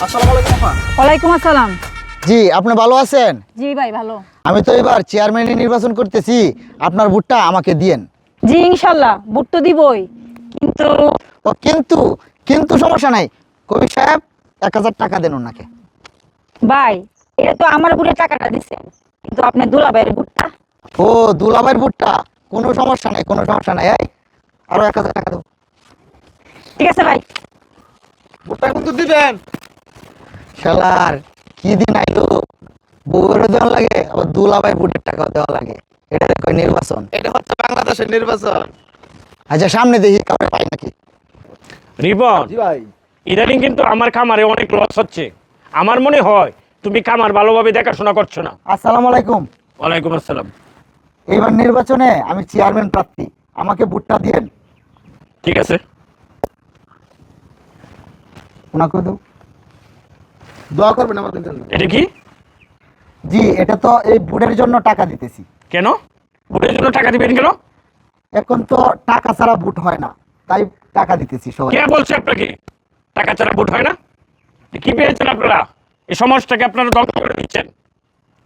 আসসালামু আলাইকুম আপা। ওয়ালাইকুম আসসালাম। জি, আপনি ভালো আছেন? জি ভাই ভালো। আমি তো এবার চেয়ারম্যান নির্বাচন করতেছি, আপনার ভোটটা আমাকে দিয়েন। জি ইনশাল্লাহ ভোট তো দিবই, কিন্তু ও কিন্তু কিন্তু সমস্যা নাই, কবি সাহেব 1000 টাকা দেন ওনাকে। ভাই এটা তো আমার ভোটের টাকাটা দিচ্ছেন, কিন্তু আপনি দুলাভাইয়ের ভোটটা। ও দুলাভাইয়ের ভোটটা, কোনো সমস্যা নাই, কোনো সমস্যা নাই। এই আরো 1000 টাকা দেবো। ঠিক আছে ভাই। ভোটটা কিন্তু দিবেন। শালার কি দিন আইলো, বউয়ের দেওয়া লাগে, আবার দুলাভাই ভোটের টাকা দেওয়া লাগে। এটা দেখো নির্বাচন। এটা হচ্ছে বাংলাদেশের নির্বাচন। আচ্ছা সামনে দেখি কাউকে পাই নাকি। রিপন, জি ভাই। ইদানিং কিন্তু আমার খামারে অনেক লস হচ্ছে। আমার মনে হয় তুমি খামার ভালোভাবে দেখাশোনা করছো না। আসসালামু আলাইকুম। ওয়ালাইকুম আসসালাম। এইবার নির্বাচনে আমি চেয়ারম্যান প্রার্থী, আমাকে ভোটটা দিয়েন। ঠিক আছে, ওনাকে দেব। দোয়া করবেন আমাদের জন্য। এটা কি? জি, এটা তো এই ভোটের জন্য টাকা দিতেছি। কেন ভোটের জন্য টাকা দিবেন কেন? এখন তো টাকা ছাড়া ভোট হয় না, তাই টাকা দিতেছি সবাই। কে বলছে আপনাকে টাকা ছাড়া ভোট হয় না? কি পেয়েছেন আপনারা? এই সমাজটাকে আপনারা ধ্বংস করে দিচ্ছেন।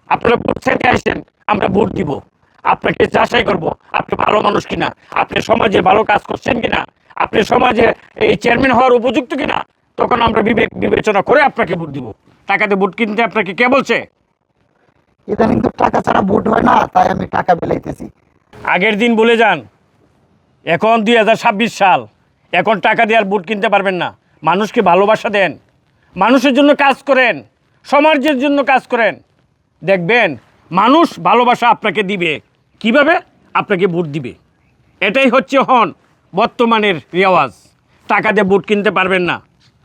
আপনারা ভোট চাইতে আসছেন, আমরা ভোট দিব, আপনাকে যাচাই করব আপনি ভালো মানুষ কিনা, আপনি সমাজে ভালো কাজ করছেন কিনা, আপনি সমাজে এই চেয়ারম্যান হওয়ার উপযুক্ত কিনা। তখন আমরা বিবেচনা করে আপনাকে ভোট দিব। টাকাতে ভোট কিনতে আপনাকে কে বলছে? ইদানিং তো টাকা ছাড়া ভোট হয় না, তাই আমি টাকা বিলাইতেছি। আগের দিন ভুলে যান, এখন 2026 সাল, এখন টাকা দিয়ে আর ভোট কিনতে পারবেন না। মানুষকে ভালোবাসা দেন, মানুষের জন্য কাজ করেন, সমাজের জন্য কাজ করেন, দেখবেন মানুষ ভালোবাসা আপনাকে দিবে। কিভাবে? আপনাকে ভোট দিবে। এটাই হচ্ছে বর্তমানের রেওয়াজ। টাকা দিয়ে ভোট কিনতে পারবেন না।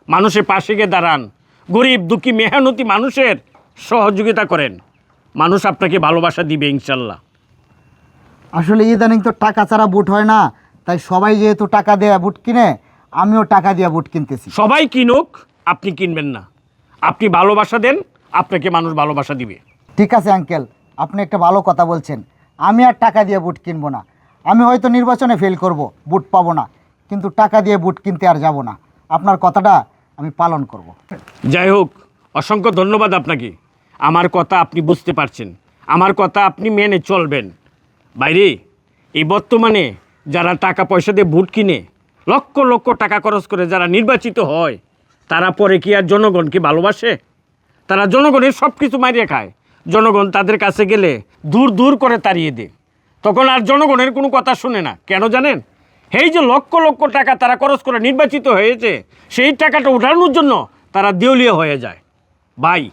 মানুষের পাশে গিয়ে দাঁড়ান, গরিব দুঃখী মেহনতি মানুষের সহযোগিতা করেন, মানুষ আপনাকে ভালোবাসা দিবে ইনশাল্লাহ। আসলে ইদানিং তো টাকা ছাড়া ভোট হয় না, তাই সবাই যেহেতু টাকা দিয়ে ভোট কিনে, আমিও টাকা দিয়ে ভোট কিনতেছি। সবাই কিনুক, আপনি কিনবেন না। আপনি ভালোবাসা দেন, আপনাকে মানুষ ভালোবাসা দিবে। ঠিক আছে আঙ্কেল, আপনি একটা ভালো কথা বলছেন। আমি আর টাকা দিয়ে ভোট কিনবো না। আমি হয়তো নির্বাচনে ফেল করব, ভোট পাবো না, কিন্তু টাকা দিয়ে ভোট কিনতে আর যাব না। আপনার কথাটা আমি পালন করব। যাই হোক, অসংখ্য ধন্যবাদ আপনাকে। আমার কথা আপনি বুঝতে পারছেন, আমার কথা আপনি মেনে চলবেন। বাইরে এই বর্তমানে যারা টাকা পয়সা দিয়ে ভোট কিনে, লক্ষ লক্ষ টাকা খরচ করে যারা নির্বাচিত হয়, তারা পরে কি আর জনগণকে ভালোবাসে? তারা জনগণের সব কিছু মারিয়ে খায়। জনগণ তাদের কাছে গেলে দূর দূর করে তাড়িয়ে দেয়। তখন আর জনগণের কোনো কথা শুনে না। কেন জানেন? এই যে লক্ষ লক্ষ টাকা তারা খরচ করে নির্বাচিত হয়েছে, সেই টাকাটা উঠানোর জন্য তারা দেউলিয়া হয়ে যায়। ভাই,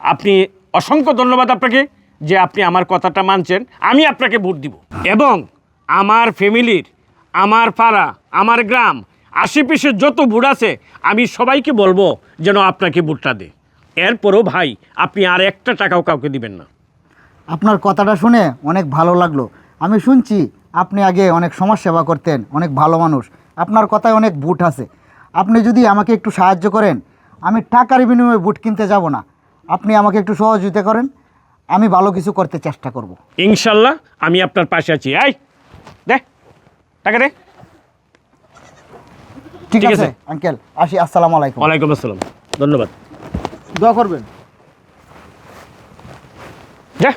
আপনি অসংখ্য ধন্যবাদ আপনাকে যে আপনি আমার কথাটা মানছেন। আমি আপনাকে ভোট দিব এবং আমার ফ্যামিলির, আমার পাড়া, আমার গ্রাম, আশেপাশের যত ভোট আছে আমি সবাইকে বলবো যেন আপনাকে ভোটটা দে। এরপরও ভাই, আপনি আর একটা টাকাও কাউকে দিবেন না। আপনার কথাটা শুনে অনেক ভালো লাগলো। আমি শুনছি আপনি আগে অনেক সমাজ সেবা করতেন, অনেক ভালো মানুষ, আপনার কথায় অনেক ভোট আছে। আপনি যদি আমাকে একটু সাহায্য করেন, আমি টাকার বিনিময়ে ভোট কিনতে যাব না। আপনি আমাকে একটু সহযোগিতা করেন, আমি ভালো কিছু করতে চেষ্টা করব। ইনশাল্লাহ আমি আপনার পাশে আছি। আই দে টাকা দে। ঠিক ঠিক আছে আছে। আঙ্কেল, আসি। আসসালামু আলাইকুম। ওয়ালাইকুম আসসালাম, ধন্যবাদ। দোয়া করবেন। যা।